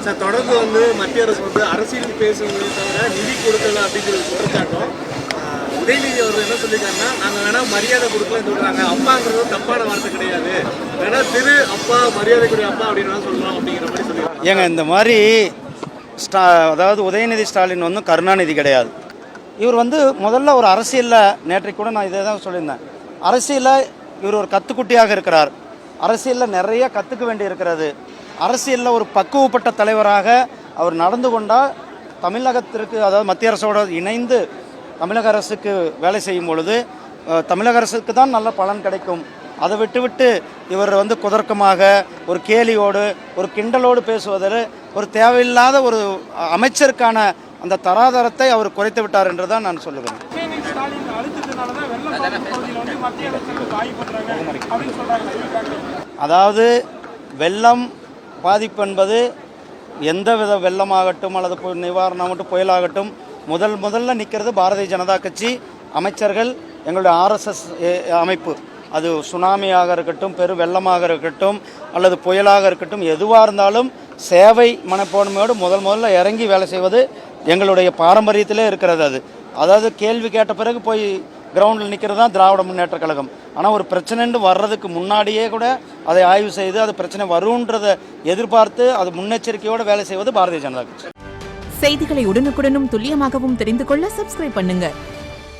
Sir தொடர்ந்து வந்து மத்திய அரசு வந்து அரசியல் பேசுவதை தவிர நிதி கொடுக்கல அப்படிங்கிற குற்றச்சாட்டும் உதயநிதி அவர் என்ன சொல்லியிருக்காங்கன்னா நாங்கள் வேணா மரியாதை கொடுக்கலன்னு சொல்கிறாங்க. அப்பாங்கிறது தப்பான வார்த்தை கிடையாது, வேணா திரு அப்பா மரியாதைக்குரிய அப்பா அப்படின்னு சொல்லலாம் அப்படிங்கிற மாதிரி சொல்லியிருக்காங்க. ஏங்க இந்த மாதிரி அதாவது உதயநிதி ஸ்டாலின் வந்து கருணாநிதி கிடையாது. இவர் வந்து முதல்ல ஒரு அரசியலில் நேற்றைக்கு கூட நான் இதை தான் சொல்லியிருந்தேன். அரசியலில் இவர் ஒரு கத்துக்குட்டியாக இருக்கிறார். அரசியலில் நிறைய கற்றுக்க வேண்டி இருக்கிறது. அரசியலில் ஒரு பக்குவப்பட்ட தலைவராக அவர் நடந்து கொண்டால் தமிழகத்திற்கு, அதாவது மத்திய அரசோடு இணைந்து தமிழக அரசுக்கு வேலை செய்யும் பொழுது தமிழக அரசுக்கு தான் நல்ல பலன் கிடைக்கும். அதை விட்டுவிட்டு இவர் வந்து குதர்க்கமாக ஒரு கேலியோடு ஒரு கிண்டலோடு பேசுவதில் ஒரு தேவையில்லாத ஒரு அமைச்சருக்கான அந்த தராதரத்தை அவர் குறைத்து விட்டார் என்று தான் நான் சொல்லுவேன். அதாவது வெள்ளம் பாதிப்பு என்பது எந்தவித வெள்ளமாகட்டும் அல்லது நிவாரணமாகட்டும் புயலாகட்டும் முதல்ல நிற்கிறது பாரதிய ஜனதா கட்சி அமைச்சர்கள், எங்களுடைய RSS அமைப்பு. அது சுனாமியாக இருக்கட்டும், பெரு வெள்ளமாக இருக்கட்டும் அல்லது புயலாக இருக்கட்டும், எதுவாக இருந்தாலும் சேவை மனப்பான்மையோடு முதல்ல இறங்கி வேலை செய்வது எங்களுடைய பாரம்பரியத்திலே இருக்கிறது. அதாவது கேள்வி கேட்ட பிறகு போய் கிரவுண்டில் நிற்கிறது தான் திராவிட முன்னேற்ற கழகம். ஆனால் ஒரு பிரச்சனைன்னு வர்றதுக்கு முன்னாடியே கூட அதை ஆய்வு செய்து அது பிரச்சனை வரும்ன்றதை எதிர்பார்த்து அது முன்னெச்சரிக்கையோடு வேலை செய்வது பாரதிய ஜனதா கட்சி. செய்திகளை உடனுக்குடனும் துல்லியமாகவும் தெரிந்து கொள்ள சப்ஸ்கிரைப் பண்ணுங்க.